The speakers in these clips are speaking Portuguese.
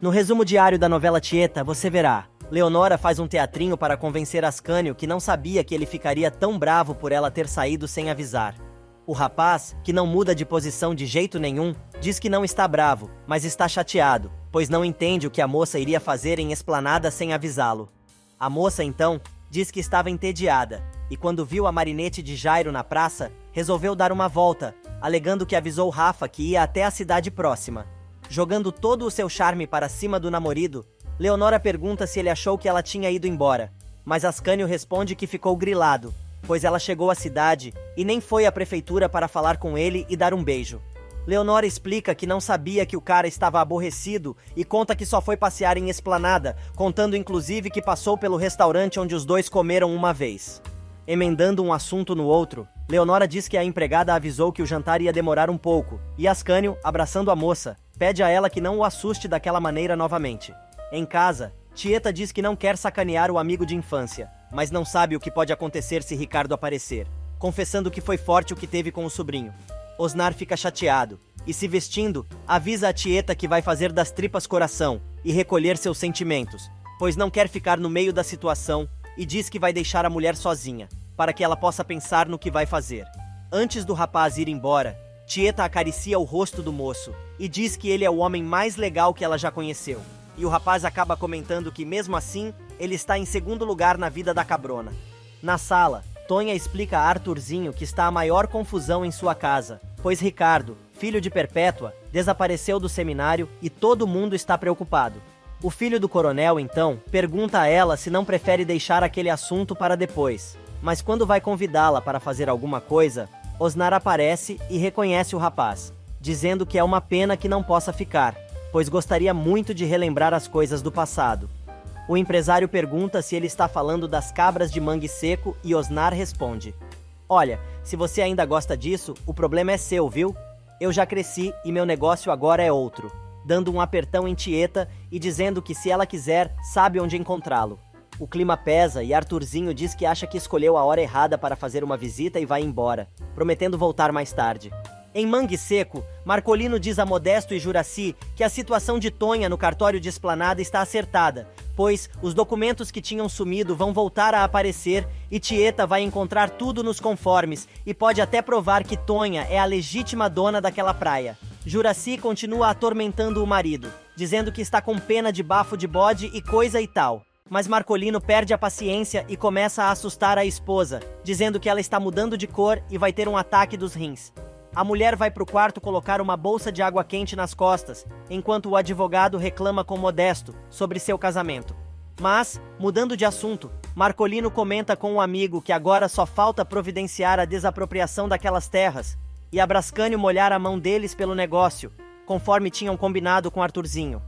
No resumo diário da novela Tieta, você verá: Leonora faz um teatrinho para convencer Ascânio que não sabia que ele ficaria tão bravo por ela ter saído sem avisar. O rapaz, que não muda de posição de jeito nenhum, diz que não está bravo, mas está chateado, pois não entende o que a moça iria fazer em Esplanada sem avisá-lo. A moça, então, diz que estava entediada, e quando viu a marinete de Jairo na praça, resolveu dar uma volta, alegando que avisou Rafa que ia até a cidade próxima. Jogando todo o seu charme para cima do namorado, Leonora pergunta se ele achou que ela tinha ido embora, mas Ascânio responde que ficou grilado, pois ela chegou à cidade e nem foi à prefeitura para falar com ele e dar um beijo. Leonora explica que não sabia que o cara estava aborrecido e conta que só foi passear em Esplanada, contando inclusive que passou pelo restaurante onde os dois comeram uma vez. Emendando um assunto no outro, Leonora diz que a empregada avisou que o jantar ia demorar um pouco, e Ascânio, abraçando a moça, pede a ela que não o assuste daquela maneira novamente. Em casa, Tieta diz que não quer sacanear o amigo de infância, mas não sabe o que pode acontecer se Ricardo aparecer, confessando que foi forte o que teve com o sobrinho. Osnar fica chateado, e se vestindo, avisa a Tieta que vai fazer das tripas coração e recolher seus sentimentos, pois não quer ficar no meio da situação, e diz que vai deixar a mulher sozinha, para que ela possa pensar no que vai fazer. Antes do rapaz ir embora, Tieta acaricia o rosto do moço, e diz que ele é o homem mais legal que ela já conheceu. E o rapaz acaba comentando que, mesmo assim, ele está em segundo lugar na vida da cabrona. Na sala, Tonha explica a Arthurzinho que está a maior confusão em sua casa, pois Ricardo, filho de Perpétua, desapareceu do seminário e todo mundo está preocupado. O filho do coronel, então, pergunta a ela se não prefere deixar aquele assunto para depois. Mas quando vai convidá-la para fazer alguma coisa, Osnar aparece e reconhece o rapaz, dizendo que é uma pena que não possa ficar, pois gostaria muito de relembrar as coisas do passado. O empresário pergunta se ele está falando das cabras de mangue seco e Osnar responde: "Olha, se você ainda gosta disso, o problema é seu, viu? Eu já cresci e meu negócio agora é outro", dando um apertão em Tieta e dizendo que se ela quiser, sabe onde encontrá-lo. O clima pesa e Arthurzinho diz que acha que escolheu a hora errada para fazer uma visita e vai embora, prometendo voltar mais tarde. Em Mangue Seco, Marcolino diz a Modesto e Juraci que a situação de Tonha no cartório de Esplanada está acertada, pois os documentos que tinham sumido vão voltar a aparecer e Tieta vai encontrar tudo nos conformes e pode até provar que Tonha é a legítima dona daquela praia. Juraci continua atormentando o marido, dizendo que está com pena de bafo de bode e coisa e tal. Mas Marcolino perde a paciência e começa a assustar a esposa, dizendo que ela está mudando de cor e vai ter um ataque dos rins. A mulher vai para o quarto colocar uma bolsa de água quente nas costas, enquanto o advogado reclama com Modesto sobre seu casamento. Mas, mudando de assunto, Marcolino comenta com um amigo que agora só falta providenciar a desapropriação daquelas terras, e a Brascânio molhar a mão deles pelo negócio, conforme tinham combinado com Arthurzinho.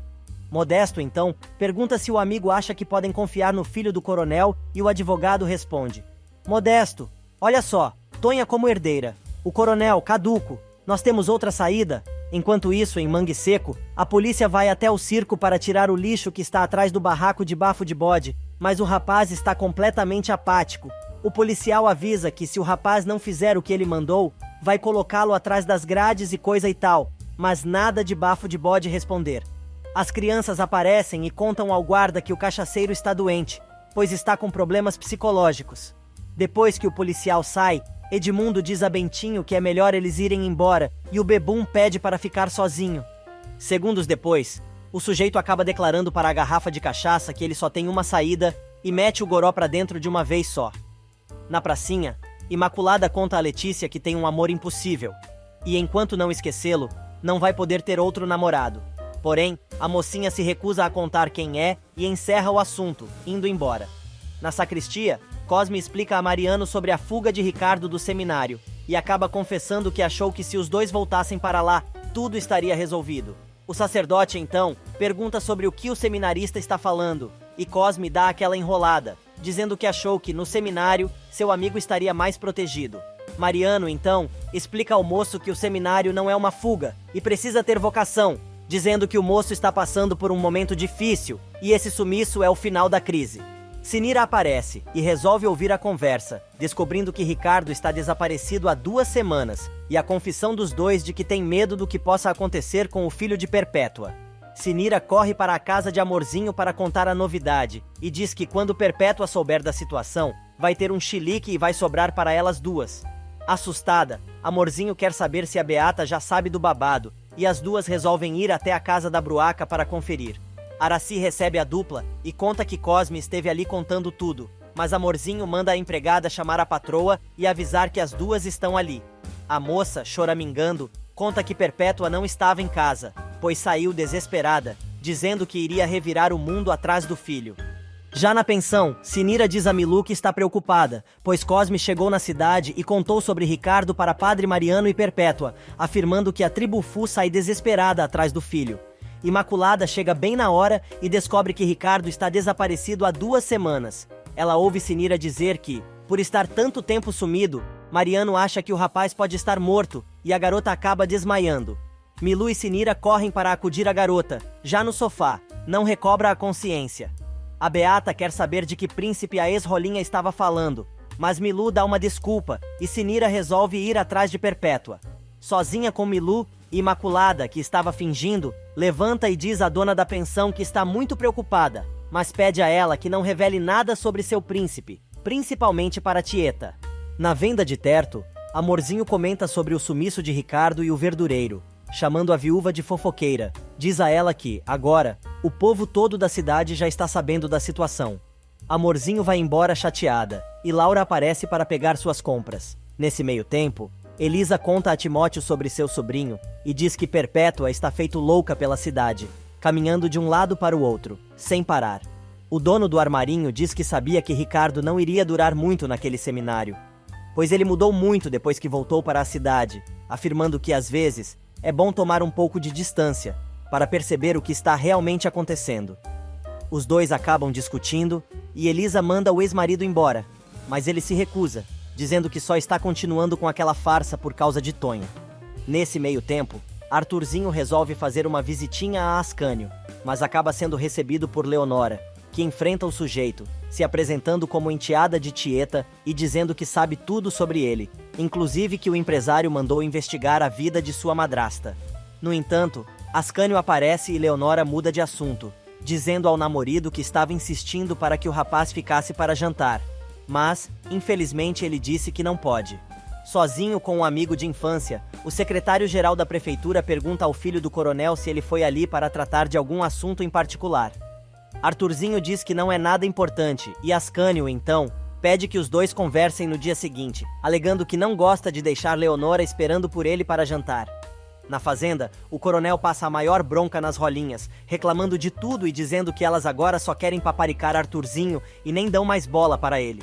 Modesto, então, pergunta se o amigo acha que podem confiar no filho do coronel e o advogado responde: "Modesto, olha só, Tonha como herdeira. O coronel, caduco. Nós temos outra saída?" Enquanto isso, em Mangue Seco, a polícia vai até o circo para tirar o lixo que está atrás do barraco de bafo de bode, mas o rapaz está completamente apático. O policial avisa que se o rapaz não fizer o que ele mandou, vai colocá-lo atrás das grades e coisa e tal, mas nada de bafo de bode responder. As crianças aparecem e contam ao guarda que o cachaceiro está doente, pois está com problemas psicológicos. Depois que o policial sai, Edmundo diz a Bentinho que é melhor eles irem embora e o bebum pede para ficar sozinho. Segundos depois, o sujeito acaba declarando para a garrafa de cachaça que ele só tem uma saída e mete o goró para dentro de uma vez só. Na pracinha, Imaculada conta a Letícia que tem um amor impossível e, enquanto não esquecê-lo, não vai poder ter outro namorado. Porém, a mocinha se recusa a contar quem é e encerra o assunto, indo embora. Na sacristia, Cosme explica a Mariano sobre a fuga de Ricardo do seminário e acaba confessando que achou que se os dois voltassem para lá, tudo estaria resolvido. O sacerdote, então, pergunta sobre o que o seminarista está falando e Cosme dá aquela enrolada, dizendo que achou que, no seminário, seu amigo estaria mais protegido. Mariano, então, explica ao moço que o seminário não é uma fuga e precisa ter vocação, dizendo que o moço está passando por um momento difícil e esse sumiço é o final da crise. Sinira aparece e resolve ouvir a conversa, descobrindo que Ricardo está desaparecido há 2 semanas e a confissão dos dois de que tem medo do que possa acontecer com o filho de Perpétua. Sinira corre para a casa de Amorzinho para contar a novidade e diz que quando Perpétua souber da situação, vai ter um chilique e vai sobrar para elas duas. Assustada, Amorzinho quer saber se a Beata já sabe do babado e as duas resolvem ir até a casa da Bruaca para conferir. Araci recebe a dupla e conta que Cosme esteve ali contando tudo, mas Amorzinho manda a empregada chamar a patroa e avisar que as duas estão ali. A moça, choramingando, conta que Perpétua não estava em casa, pois saiu desesperada, dizendo que iria revirar o mundo atrás do filho. Já na pensão, Sinira diz a Milu que está preocupada, pois Cosme chegou na cidade e contou sobre Ricardo para Padre Mariano e Perpétua, afirmando que a tribo Fu sai desesperada atrás do filho. Imaculada chega bem na hora e descobre que Ricardo está desaparecido há 2 semanas. Ela ouve Sinira dizer que, por estar tanto tempo sumido, Mariano acha que o rapaz pode estar morto e a garota acaba desmaiando. Milu e Sinira correm para acudir a garota, já no sofá, não recobra a consciência. A Beata quer saber de que príncipe a ex-rolinha estava falando, mas Milu dá uma desculpa e Sinira resolve ir atrás de Perpétua. Sozinha com Milu, Imaculada, que estava fingindo, levanta e diz à dona da pensão que está muito preocupada, mas pede a ela que não revele nada sobre seu príncipe, principalmente para Tieta. Na venda de Terto, Amorzinho comenta sobre o sumiço de Ricardo e o verdureiro, chamando a viúva de fofoqueira. Diz a ela que, agora, o povo todo da cidade já está sabendo da situação. Amorzinho vai embora chateada, e Laura aparece para pegar suas compras. Nesse meio tempo, Elisa conta a Timóteo sobre seu sobrinho, e diz que Perpétua está feito louca pela cidade, caminhando de um lado para o outro, sem parar. O dono do armarinho diz que sabia que Ricardo não iria durar muito naquele seminário, pois ele mudou muito depois que voltou para a cidade, afirmando que às vezes é bom tomar um pouco de distância, para perceber o que está realmente acontecendo. Os dois acabam discutindo, e Elisa manda o ex-marido embora, mas ele se recusa, dizendo que só está continuando com aquela farsa por causa de Tonho. Nesse meio tempo, Arthurzinho resolve fazer uma visitinha a Ascânio, mas acaba sendo recebido por Leonora, que enfrenta o sujeito, se apresentando como enteada de Tieta e dizendo que sabe tudo sobre ele, inclusive que o empresário mandou investigar a vida de sua madrasta. No entanto, Ascânio aparece e Leonora muda de assunto, dizendo ao namorado que estava insistindo para que o rapaz ficasse para jantar, mas, infelizmente, ele disse que não pode. Sozinho com um amigo de infância, o secretário-geral da prefeitura pergunta ao filho do coronel se ele foi ali para tratar de algum assunto em particular. Arthurzinho diz que não é nada importante e Ascânio, então, pede que os dois conversem no dia seguinte, alegando que não gosta de deixar Leonora esperando por ele para jantar. Na fazenda, o coronel passa a maior bronca nas rolinhas, reclamando de tudo e dizendo que elas agora só querem paparicar Arthurzinho e nem dão mais bola para ele.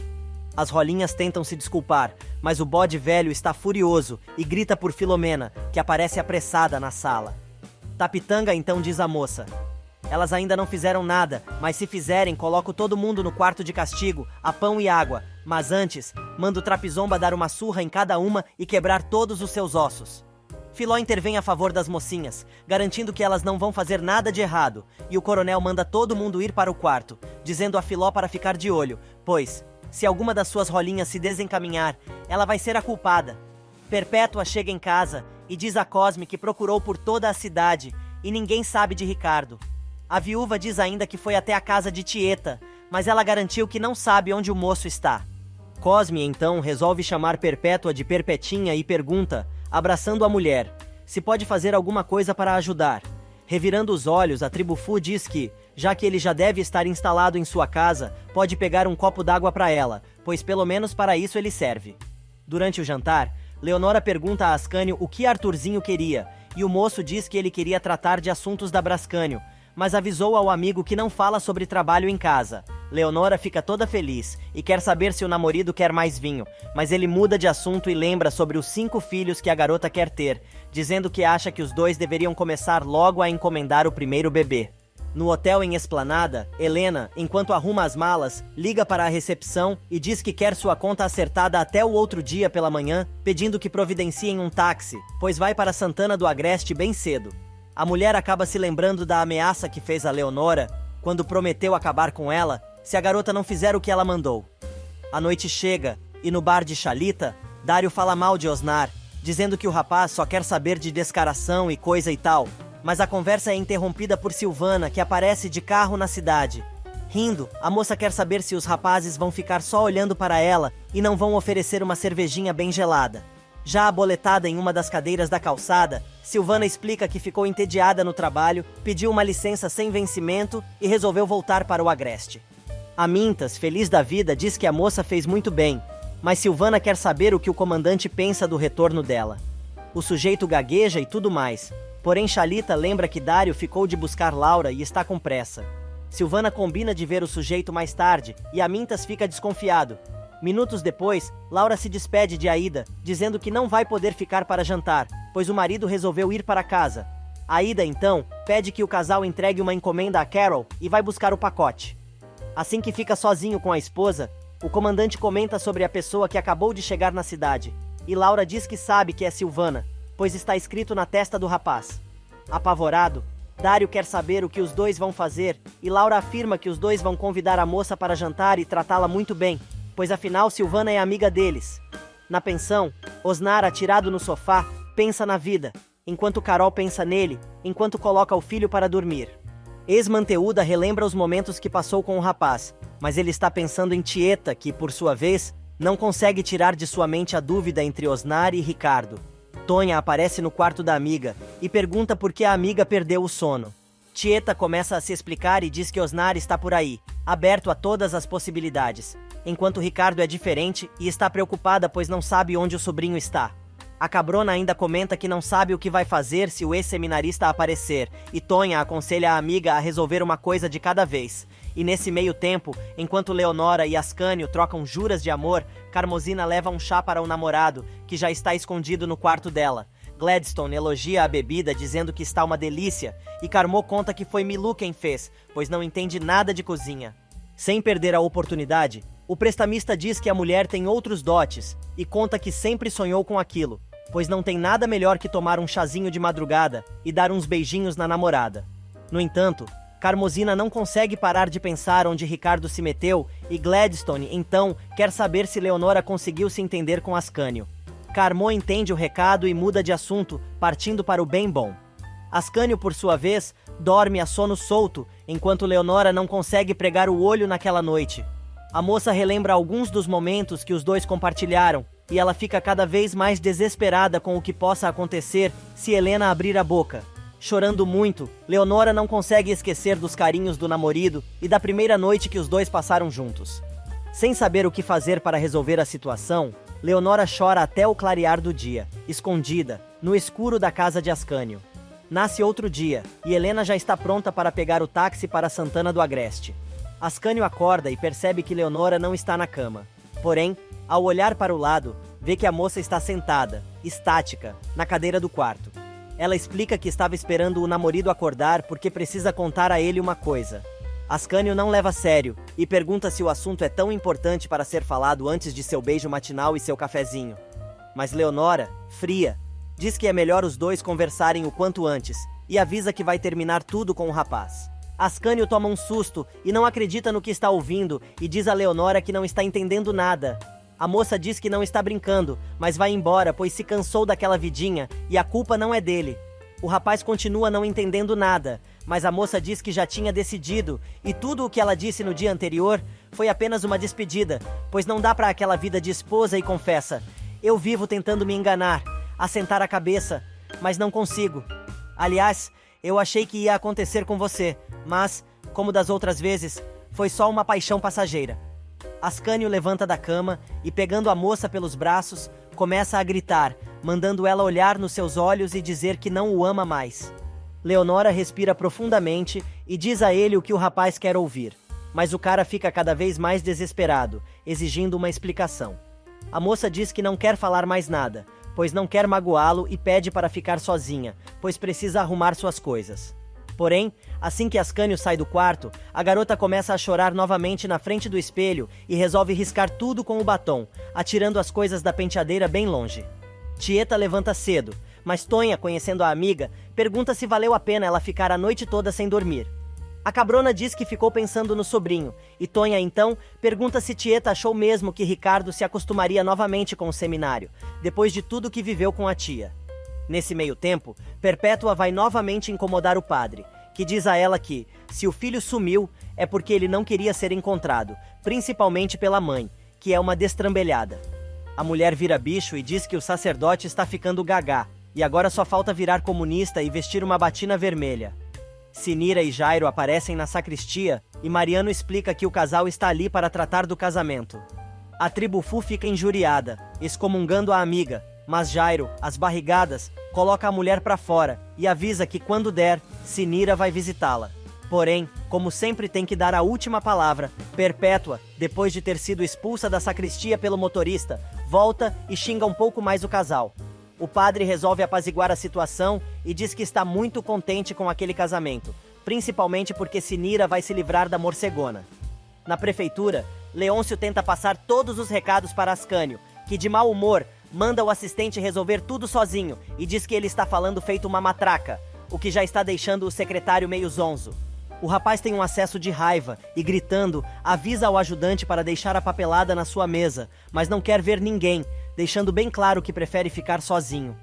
As rolinhas tentam se desculpar, mas o bode velho está furioso e grita por Filomena, que aparece apressada na sala. Tapitanga então diz à moça: elas ainda não fizeram nada, mas se fizerem, coloco todo mundo no quarto de castigo, a pão e água, mas antes, mando Trapizomba dar uma surra em cada uma e quebrar todos os seus ossos. Filó intervém a favor das mocinhas, garantindo que elas não vão fazer nada de errado, e o coronel manda todo mundo ir para o quarto, dizendo a Filó para ficar de olho, pois, se alguma das suas rolinhas se desencaminhar, ela vai ser a culpada. Perpétua chega em casa e diz a Cosme que procurou por toda a cidade e ninguém sabe de Ricardo. A viúva diz ainda que foi até a casa de Tieta, mas ela garantiu que não sabe onde o moço está. Cosme, então, resolve chamar Perpétua de Perpetinha e pergunta, abraçando a mulher, se pode fazer alguma coisa para ajudar. Revirando os olhos, a tribo Fu diz que, já que ele já deve estar instalado em sua casa, pode pegar um copo d'água para ela, pois pelo menos para isso ele serve. Durante o jantar, Leonora pergunta a Ascânio o que Arthurzinho queria, e o moço diz que ele queria tratar de assuntos da Brascânio, mas avisou ao amigo que não fala sobre trabalho em casa. Leonora fica toda feliz e quer saber se o namorado quer mais vinho, mas ele muda de assunto e lembra sobre os 5 filhos que a garota quer ter, dizendo que acha que os dois deveriam começar logo a encomendar o primeiro bebê. No hotel em Esplanada, Helena, enquanto arruma as malas, liga para a recepção e diz que quer sua conta acertada até o outro dia pela manhã, pedindo que providenciem um táxi, pois vai para Santana do Agreste bem cedo. A mulher acaba se lembrando da ameaça que fez a Leonora, quando prometeu acabar com ela, se a garota não fizer o que ela mandou. A noite chega, e no bar de Chalita, Dário fala mal de Osnar, dizendo que o rapaz só quer saber de descaração e coisa e tal, Mas a conversa é interrompida por Silvana, que aparece de carro na cidade. Rindo, a moça quer saber se os rapazes vão ficar só olhando para ela e não vão oferecer uma cervejinha bem gelada. Já aboletada em uma das cadeiras da calçada, Silvana explica que ficou entediada no trabalho, pediu uma licença sem vencimento e resolveu voltar para o Agreste. Amintas, feliz da vida, diz que a moça fez muito bem, mas Silvana quer saber o que o comandante pensa do retorno dela. O sujeito gagueja e tudo mais, porém Chalita lembra que Dário ficou de buscar Laura e está com pressa. Silvana combina de ver o sujeito mais tarde e Amintas fica desconfiado. Minutos depois, Laura se despede de Aida, dizendo que não vai poder ficar para jantar, pois o marido resolveu ir para casa. Aida, então, pede que o casal entregue uma encomenda a Carol e vai buscar o pacote. Assim que fica sozinho com a esposa, o comandante comenta sobre a pessoa que acabou de chegar na cidade, e Laura diz que sabe que é Silvana, pois está escrito na testa do rapaz. Apavorado, Dário quer saber o que os dois vão fazer, e Laura afirma que os dois vão convidar a moça para jantar e tratá-la muito bem, pois afinal Silvana é amiga deles. Na pensão, Osnar, atirado no sofá, pensa na vida, enquanto Carol pensa nele, enquanto coloca o filho para dormir. Ex-Manteúda relembra os momentos que passou com o rapaz, mas ele está pensando em Tieta, que, por sua vez, não consegue tirar de sua mente a dúvida entre Osnar e Ricardo. Tonha aparece no quarto da amiga e pergunta por que a amiga perdeu o sono. Tieta começa a se explicar e diz que Osnar está por aí, aberto a todas as possibilidades, enquanto Ricardo é diferente e está preocupada pois não sabe onde o sobrinho está. A Cabrona ainda comenta que não sabe o que vai fazer se o ex-seminarista aparecer, e Tonha aconselha a amiga a resolver uma coisa de cada vez. E nesse meio tempo, enquanto Leonora e Ascânio trocam juras de amor, Carmosina leva um chá para o namorado, que já está escondido no quarto dela. Gladstone elogia a bebida dizendo que está uma delícia, e Carmo conta que foi Milu quem fez, pois não entende nada de cozinha. Sem perder a oportunidade, o prestamista diz que a mulher tem outros dotes, e conta que sempre sonhou com aquilo, pois não tem nada melhor que tomar um chazinho de madrugada e dar uns beijinhos na namorada. No entanto, Carmosina não consegue parar de pensar onde Ricardo se meteu e Gladstone, então, quer saber se Leonora conseguiu se entender com Ascânio. Carmo entende o recado e muda de assunto, partindo para o bem bom. Ascânio, por sua vez, dorme a sono solto, enquanto Leonora não consegue pregar o olho naquela noite. A moça relembra alguns dos momentos que os dois compartilharam, e ela fica cada vez mais desesperada com o que possa acontecer se Helena abrir a boca. Chorando muito, Leonora não consegue esquecer dos carinhos do namorado e da primeira noite que os dois passaram juntos. Sem saber o que fazer para resolver a situação, Leonora chora até o clarear do dia, escondida, no escuro da casa de Ascânio. Nasce outro dia, e Helena já está pronta para pegar o táxi para Santana do Agreste. Ascânio acorda e percebe que Leonora não está na cama. Porém, ao olhar para o lado, vê que a moça está sentada, estática, na cadeira do quarto. Ela explica que estava esperando o namorado acordar porque precisa contar a ele uma coisa. Ascânio não leva a sério e pergunta se o assunto é tão importante para ser falado antes de seu beijo matinal e seu cafezinho. Mas Leonora, fria, diz que é melhor os dois conversarem o quanto antes e avisa que vai terminar tudo com o rapaz. Ascânio toma um susto e não acredita no que está ouvindo e diz a Leonora que não está entendendo nada. A moça diz que não está brincando, mas vai embora pois se cansou daquela vidinha e a culpa não é dele. O rapaz continua não entendendo nada, mas a moça diz que já tinha decidido e tudo o que ela disse no dia anterior foi apenas uma despedida, pois não dá para aquela vida de esposa e confessa: eu vivo tentando me enganar, assentar a cabeça, mas não consigo. Aliás, eu achei que ia acontecer com você, mas, como das outras vezes, foi só uma paixão passageira. Ascânio levanta da cama e, pegando a moça pelos braços, começa a gritar, mandando ela olhar nos seus olhos e dizer que não o ama mais. Leonora respira profundamente e diz a ele o que o rapaz quer ouvir, mas o cara fica cada vez mais desesperado, exigindo uma explicação. A moça diz que não quer falar mais nada, pois não quer magoá-lo e pede para ficar sozinha, pois precisa arrumar suas coisas. Porém, assim que Ascânio sai do quarto, a garota começa a chorar novamente na frente do espelho e resolve riscar tudo com o batom, atirando as coisas da penteadeira bem longe. Tieta levanta cedo, mas Tonha, conhecendo a amiga, pergunta se valeu a pena ela ficar a noite toda sem dormir. A Cabrona diz que ficou pensando no sobrinho, e Tonha então pergunta se Tieta achou mesmo que Ricardo se acostumaria novamente com o seminário, depois de tudo que viveu com a tia. Nesse meio tempo, Perpétua vai novamente incomodar o padre, que diz a ela que, se o filho sumiu, é porque ele não queria ser encontrado, principalmente pela mãe, que é uma destrambelhada. A mulher vira bicho e diz que o sacerdote está ficando gagá, e agora só falta virar comunista e vestir uma batina vermelha. Sinira e Jairo aparecem na sacristia e Mariano explica que o casal está ali para tratar do casamento. A tribo Fu fica injuriada, excomungando a amiga, mas Jairo, às barrigadas, coloca a mulher para fora e avisa que quando der, Sinira vai visitá-la. Porém, como sempre tem que dar a última palavra, Perpétua, depois de ter sido expulsa da sacristia pelo motorista, volta e xinga um pouco mais o casal. O padre resolve apaziguar a situação e diz que está muito contente com aquele casamento, principalmente porque Sinira vai se livrar da morcegona. Na prefeitura, Leôncio tenta passar todos os recados para Ascânio, que de mau humor manda o assistente resolver tudo sozinho e diz que ele está falando feito uma matraca, o que já está deixando o secretário meio zonzo. O rapaz tem um acesso de raiva e, gritando, avisa ao ajudante para deixar a papelada na sua mesa, mas não quer ver ninguém, deixando bem claro que prefere ficar sozinho.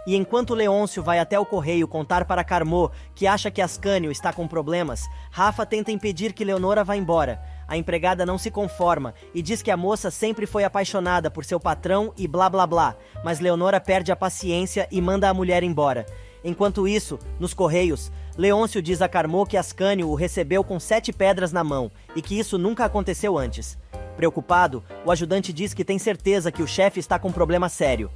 E enquanto Leôncio vai até o correio contar para Carmô que acha que Ascânio está com problemas, Rafa tenta impedir que Leonora vá embora. A empregada não se conforma e diz que a moça sempre foi apaixonada por seu patrão e blá blá blá, mas Leonora perde a paciência e manda a mulher embora. Enquanto isso, nos correios, Leôncio diz a Carmô que Ascânio o recebeu com 7 pedras na mão e que isso nunca aconteceu antes. Preocupado, o ajudante diz que tem certeza que o chefe está com um problema sério.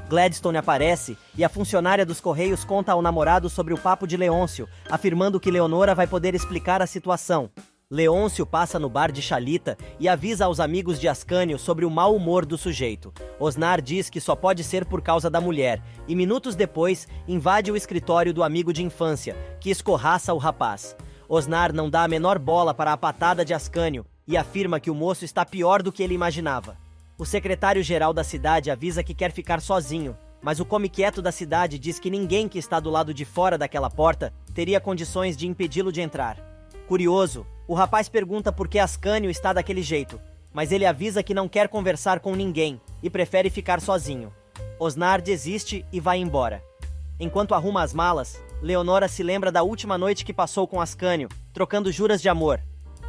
Gladstone aparece e a funcionária dos correios conta ao namorado sobre o papo de Leôncio, afirmando que Leonora vai poder explicar a situação. Leôncio passa no bar de Chalita e avisa aos amigos de Ascânio sobre o mau humor do sujeito. Osnar diz que só pode ser por causa da mulher, e minutos depois invade o escritório do amigo de infância, que escorraça o rapaz. Osnar não dá a menor bola para a patada de Ascânio e afirma que o moço está pior do que ele imaginava. O secretário-geral da cidade avisa que quer ficar sozinho, mas o come-quieto da cidade diz que ninguém que está do lado de fora daquela porta teria condições de impedi-lo de entrar. Curioso, o rapaz pergunta por que Ascânio está daquele jeito, mas ele avisa que não quer conversar com ninguém e prefere ficar sozinho. Osnar desiste e vai embora. Enquanto arruma as malas, Leonora se lembra da última noite que passou com Ascânio, trocando juras de amor.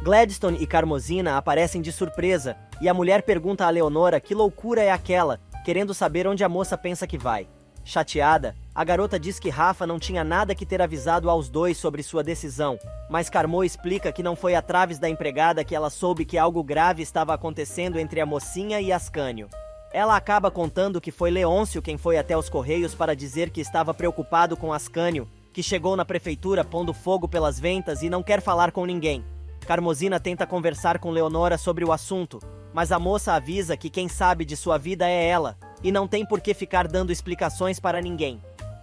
Gladstone e Carmosina aparecem de surpresa e a mulher pergunta a Leonora que loucura é aquela, querendo saber onde a moça pensa que vai. Chateada, a garota diz que Rafa não tinha nada que ter avisado aos dois sobre sua decisão, mas Carmô explica que não foi através da empregada que ela soube que algo grave estava acontecendo entre a mocinha e Ascânio. Ela acaba contando que foi Leôncio quem foi até os correios para dizer que estava preocupado com Ascânio, que chegou na prefeitura pondo fogo pelas ventas e não quer falar com ninguém. Carmosina tenta conversar com Leonora sobre o assunto, mas a moça avisa que quem sabe de sua vida é ela, e não tem por que ficar dando explicações para ninguém.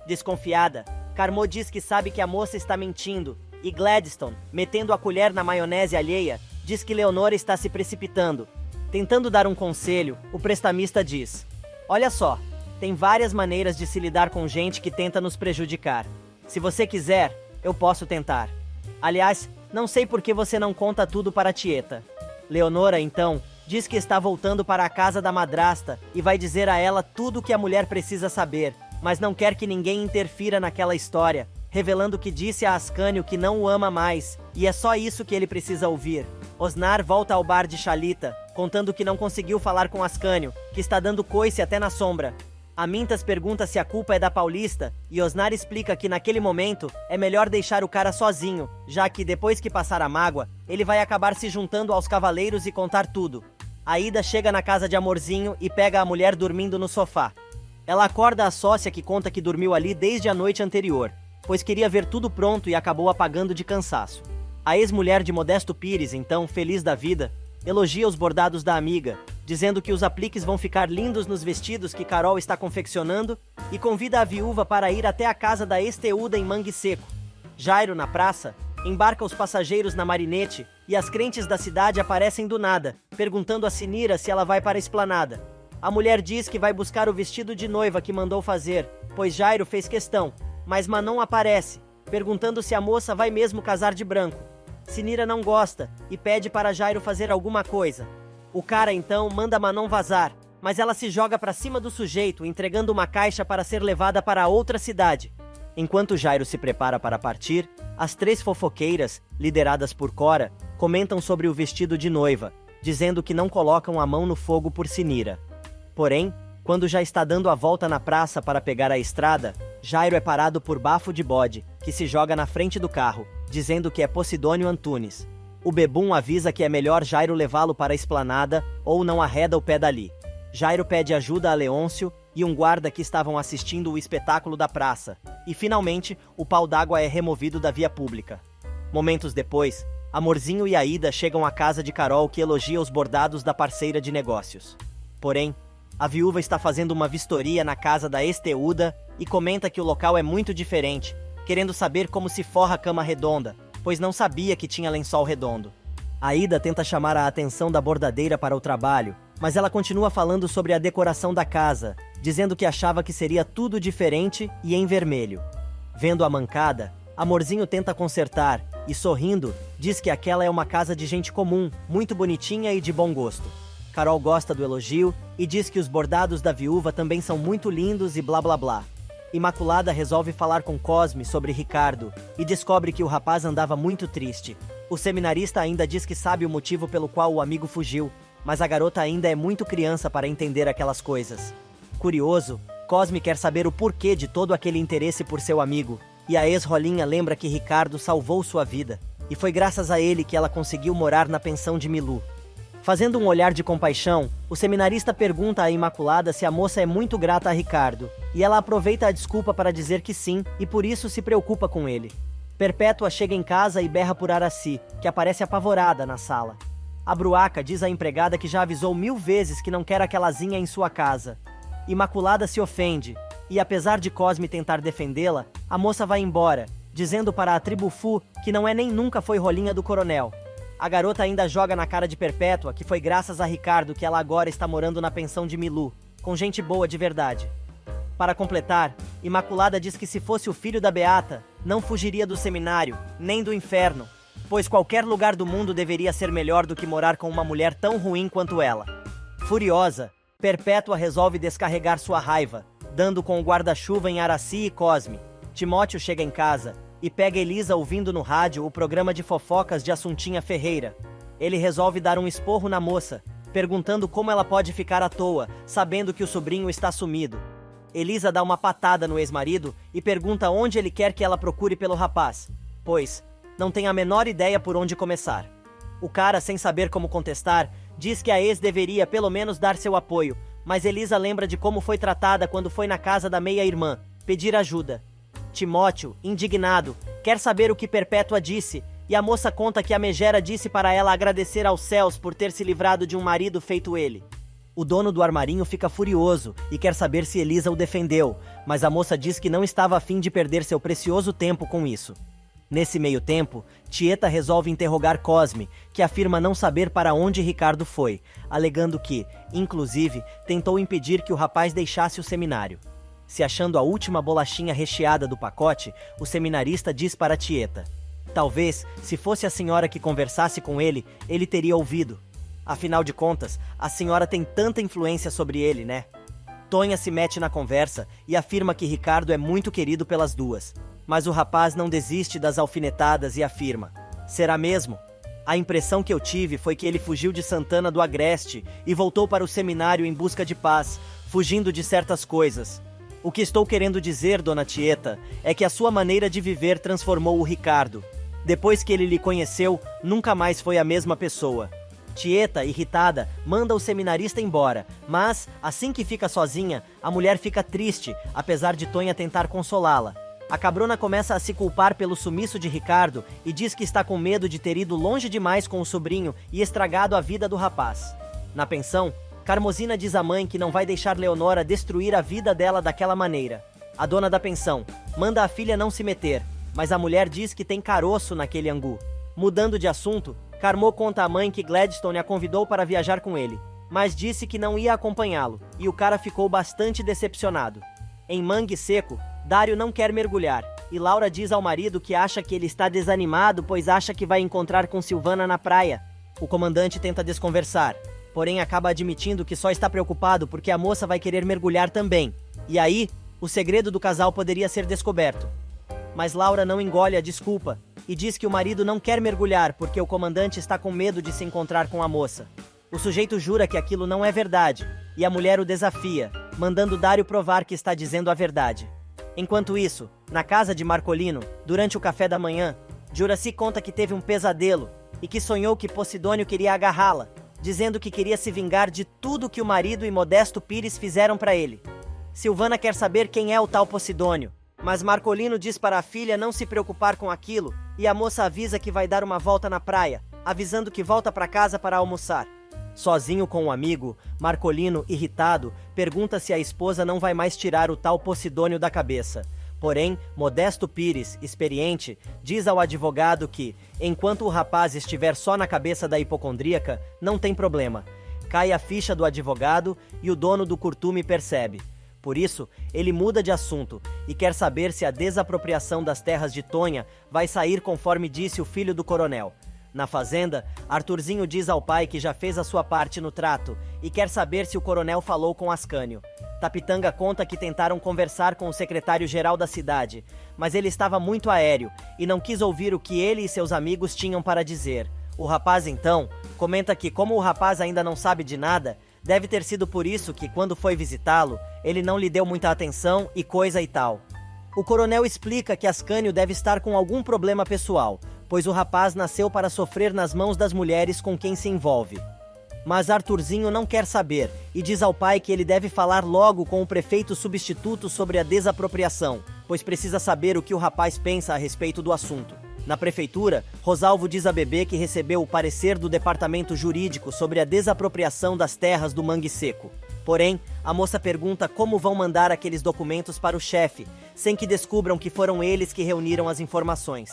Desconfiada, Carmô diz que sabe que a moça está mentindo, e Gladstone, metendo a colher na maionese alheia, diz que Leonora está se precipitando. Tentando dar um conselho, o prestamista diz: "Olha só, tem várias maneiras de se lidar com gente que tenta nos prejudicar. Se você quiser, eu posso tentar. Aliás, não sei por que você não conta tudo para a tieta." Leonora, então, diz que está voltando para a casa da madrasta e vai dizer a ela tudo o que a mulher precisa saber, mas não quer que ninguém interfira naquela história, revelando que disse a Ascânio que não o ama mais, e é só isso que ele precisa ouvir. Osnar volta ao bar de Chalita, contando que não conseguiu falar com Ascânio, que está dando coice até na sombra. Amintas pergunta se a culpa é da Paulista, e Osnar explica que naquele momento é melhor deixar o cara sozinho, já que depois que passar a mágoa, ele vai acabar se juntando aos cavaleiros e contar tudo. Aida chega na casa de Amorzinho e pega a mulher dormindo no sofá. Ela acorda a sócia que conta que dormiu ali desde a noite anterior, pois queria ver tudo pronto e acabou apagando de cansaço. A ex-mulher de Modesto Pires, então feliz da vida, elogia os bordados da amiga, dizendo que os apliques vão ficar lindos nos vestidos que Carol está confeccionando e convida a viúva para ir até a casa da ex-Teuda em Mangue Seco. Jairo, na praça, embarca os passageiros na marinete e as crentes da cidade aparecem do nada, perguntando a Sinira se ela vai para a esplanada. A mulher diz que vai buscar o vestido de noiva que mandou fazer, pois Jairo fez questão, mas Manon aparece, perguntando se a moça vai mesmo casar de branco. Sinira não gosta e pede para Jairo fazer alguma coisa. O cara então manda Manon vazar, mas ela se joga para cima do sujeito, entregando uma caixa para ser levada para outra cidade. Enquanto Jairo se prepara para partir, as 3 fofoqueiras, lideradas por Cora, comentam sobre o vestido de noiva, dizendo que não colocam a mão no fogo por Sinira. Porém, quando já está dando a volta na praça para pegar a estrada, Jairo é parado por Bafo de Bode, que se joga na frente do carro, dizendo que é Posidônio Antunes. O bebum avisa que é melhor Jairo levá-lo para a esplanada ou não arreda o pé dali. Jairo pede ajuda a Leôncio e um guarda que estavam assistindo o espetáculo da praça, e finalmente o pau d'água é removido da via pública. Momentos depois, Amorzinho e Aida chegam à casa de Carol, que elogia os bordados da parceira de negócios. Porém, a viúva está fazendo uma vistoria na casa da Esteuda e comenta que o local é muito diferente, querendo saber como se forra a cama redonda, pois não sabia que tinha lençol redondo. Aida tenta chamar a atenção da bordadeira para o trabalho, mas ela continua falando sobre a decoração da casa, dizendo que achava que seria tudo diferente e em vermelho. Vendo a mancada, Amorzinho tenta consertar e, sorrindo, diz que aquela é uma casa de gente comum, muito bonitinha e de bom gosto. Carol gosta do elogio e diz que os bordados da viúva também são muito lindos e blá blá blá. Imaculada resolve falar com Cosme sobre Ricardo e descobre que o rapaz andava muito triste. O seminarista ainda diz que sabe o motivo pelo qual o amigo fugiu, mas a garota ainda é muito criança para entender aquelas coisas. Curioso, Cosme quer saber o porquê de todo aquele interesse por seu amigo, e a ex-Rolinha lembra que Ricardo salvou sua vida, e foi graças a ele que ela conseguiu morar na pensão de Milu. Fazendo um olhar de compaixão, o seminarista pergunta à Imaculada se a moça é muito grata a Ricardo, e ela aproveita a desculpa para dizer que sim, e por isso se preocupa com ele. Perpétua chega em casa e berra por Araci, que aparece apavorada na sala. A Bruaca diz à empregada que já avisou 1000 vezes que não quer aquelazinha em sua casa. Imaculada se ofende, e apesar de Cosme tentar defendê-la, a moça vai embora, dizendo para a tribo Fu que não é nem nunca foi rolinha do coronel. A garota ainda joga na cara de Perpétua que foi graças a Ricardo que ela agora está morando na pensão de Milu, com gente boa de verdade. Para completar, Imaculada diz que se fosse o filho da Beata, não fugiria do seminário, nem do inferno, pois qualquer lugar do mundo deveria ser melhor do que morar com uma mulher tão ruim quanto ela. Furiosa, Perpétua resolve descarregar sua raiva, dando com o guarda-chuva em Araci e Cosme. Timóteo chega em casa e pega Elisa ouvindo no rádio o programa de fofocas de Assuntinha Ferreira. Ele resolve dar um esporro na moça, perguntando como ela pode ficar à toa, sabendo que o sobrinho está sumido. Elisa dá uma patada no ex-marido e pergunta onde ele quer que ela procure pelo rapaz, pois não tem a menor ideia por onde começar. O cara, sem saber como contestar, diz que a ex deveria pelo menos dar seu apoio, mas Elisa lembra de como foi tratada quando foi na casa da meia-irmã, pedir ajuda. Timóteo, indignado, quer saber o que Perpétua disse, e a moça conta que a megera disse para ela agradecer aos céus por ter se livrado de um marido feito ele. O dono do armarinho fica furioso e quer saber se Elisa o defendeu, mas a moça diz que não estava a fim de perder seu precioso tempo com isso. Nesse meio tempo, Tieta resolve interrogar Cosme, que afirma não saber para onde Ricardo foi, alegando que, inclusive, tentou impedir que o rapaz deixasse o seminário. Se achando a última bolachinha recheada do pacote, o seminarista diz para Tieta: talvez, se fosse a senhora que conversasse com ele, ele teria ouvido. Afinal de contas, a senhora tem tanta influência sobre ele, né? Tonha se mete na conversa e afirma que Ricardo é muito querido pelas duas. Mas o rapaz não desiste das alfinetadas e afirma: será mesmo? A impressão que eu tive foi que ele fugiu de Santana do Agreste e voltou para o seminário em busca de paz, fugindo de certas coisas. O que estou querendo dizer, dona Tieta, é que a sua maneira de viver transformou o Ricardo. Depois que ele lhe conheceu, nunca mais foi a mesma pessoa. Tieta, irritada, manda o seminarista embora, mas, assim que fica sozinha, a mulher fica triste, apesar de Tonha tentar consolá-la. A cabrona começa a se culpar pelo sumiço de Ricardo e diz que está com medo de ter ido longe demais com o sobrinho e estragado a vida do rapaz. Na pensão, Carmosina diz à mãe que não vai deixar Leonora destruir a vida dela daquela maneira. A dona da pensão manda a filha não se meter, mas a mulher diz que tem caroço naquele angu. Mudando de assunto, Carmo conta à mãe que Gladstone a convidou para viajar com ele, mas disse que não ia acompanhá-lo, e o cara ficou bastante decepcionado. Em Mangue Seco, Dário não quer mergulhar, e Laura diz ao marido que acha que ele está desanimado pois acha que vai encontrar com Silvana na praia. O comandante tenta desconversar, porém acaba admitindo que só está preocupado porque a moça vai querer mergulhar também. E aí, o segredo do casal poderia ser descoberto. Mas Laura não engole a desculpa e diz que o marido não quer mergulhar porque o comandante está com medo de se encontrar com a moça. O sujeito jura que aquilo não é verdade e a mulher o desafia, mandando Dário provar que está dizendo a verdade. Enquanto isso, na casa de Marcolino, durante o café da manhã, Juraci conta que teve um pesadelo e que sonhou que Posidônio queria agarrá-la, dizendo que queria se vingar de tudo que o marido e Modesto Pires fizeram para ele. Silvana quer saber quem é o tal Posidônio, mas Marcolino diz para a filha não se preocupar com aquilo e a moça avisa que vai dar uma volta na praia, avisando que volta para casa para almoçar. Sozinho com um amigo, Marcolino, irritado, pergunta se a esposa não vai mais tirar o tal Posidônio da cabeça. Porém, Modesto Pires, experiente, diz ao advogado que, enquanto o rapaz estiver só na cabeça da hipocondríaca, não tem problema. Cai a ficha do advogado e o dono do curtume percebe. Por isso, ele muda de assunto e quer saber se a desapropriação das terras de Tonha vai sair conforme disse o filho do coronel. Na fazenda, Arthurzinho diz ao pai que já fez a sua parte no trato e quer saber se o coronel falou com Ascânio. Tapitanga conta que tentaram conversar com o secretário-geral da cidade, mas ele estava muito aéreo e não quis ouvir o que ele e seus amigos tinham para dizer. O rapaz, então, comenta que, como o rapaz ainda não sabe de nada, deve ter sido por isso que, quando foi visitá-lo, ele não lhe deu muita atenção e coisa e tal. O coronel explica que Ascânio deve estar com algum problema pessoal, pois o rapaz nasceu para sofrer nas mãos das mulheres com quem se envolve. Mas Arthurzinho não quer saber e diz ao pai que ele deve falar logo com o prefeito substituto sobre a desapropriação, pois precisa saber o que o rapaz pensa a respeito do assunto. Na prefeitura, Rosalvo diz a Bebê que recebeu o parecer do departamento jurídico sobre a desapropriação das terras do Mangue Seco. Porém, a moça pergunta como vão mandar aqueles documentos para o chefe, sem que descubram que foram eles que reuniram as informações.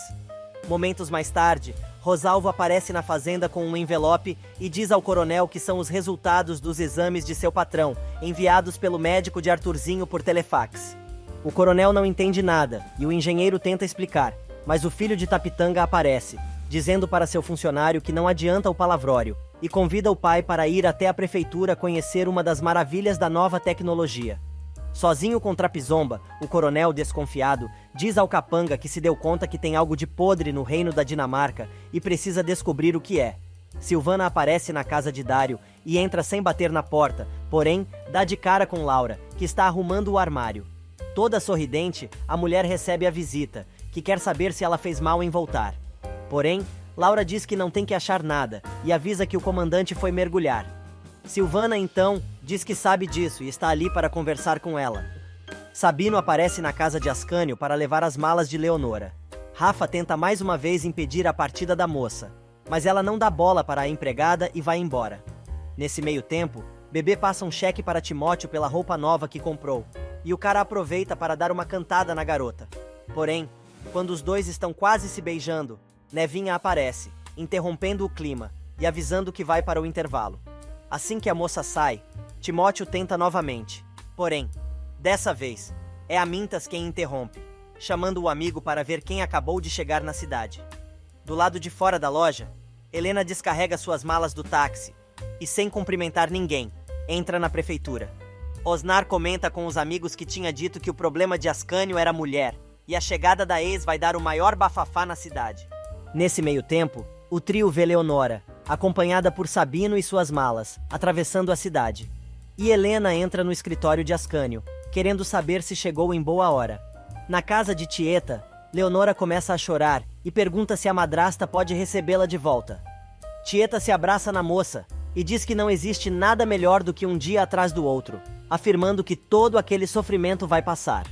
Momentos mais tarde, Rosalvo aparece na fazenda com um envelope e diz ao coronel que são os resultados dos exames de seu patrão, enviados pelo médico de Arthurzinho por telefax. O coronel não entende nada e o engenheiro tenta explicar, mas o filho de Tapitanga aparece, dizendo para seu funcionário que não adianta o palavrório, e convida o pai para ir até a prefeitura conhecer uma das maravilhas da nova tecnologia. Sozinho com Trapizomba, o coronel, desconfiado, diz ao capanga que se deu conta que tem algo de podre no reino da Dinamarca e precisa descobrir o que é. Silvana aparece na casa de Dário e entra sem bater na porta, porém, dá de cara com Laura, que está arrumando o armário. Toda sorridente, a mulher recebe a visita, que quer saber se ela fez mal em voltar. Porém, Laura diz que não tem que achar nada e avisa que o comandante foi mergulhar. Silvana, então, diz que sabe disso e está ali para conversar com ela. Sabino aparece na casa de Ascânio para levar as malas de Leonora. Rafa tenta mais uma vez impedir a partida da moça, mas ela não dá bola para a empregada e vai embora. Nesse meio tempo, Bebê passa um cheque para Timóteo pela roupa nova que comprou, e o cara aproveita para dar uma cantada na garota. Porém, quando os dois estão quase se beijando, Nevinha aparece, interrompendo o clima e avisando que vai para o intervalo. Assim que a moça sai, Timóteo tenta novamente. Porém, dessa vez, é a Mintas quem interrompe, chamando o amigo para ver quem acabou de chegar na cidade. Do lado de fora da loja, Helena descarrega suas malas do táxi e, sem cumprimentar ninguém, entra na prefeitura. Osnar comenta com os amigos que tinha dito que o problema de Ascânio era a mulher e a chegada da ex vai dar o maior bafafá na cidade. Nesse meio tempo, o trio vê Leonora, acompanhada por Sabino e suas malas, atravessando a cidade. E Helena entra no escritório de Ascânio, querendo saber se chegou em boa hora. Na casa de Tieta, Leonora começa a chorar e pergunta se a madrasta pode recebê-la de volta. Tieta se abraça na moça e diz que não existe nada melhor do que um dia atrás do outro, afirmando que todo aquele sofrimento vai passar.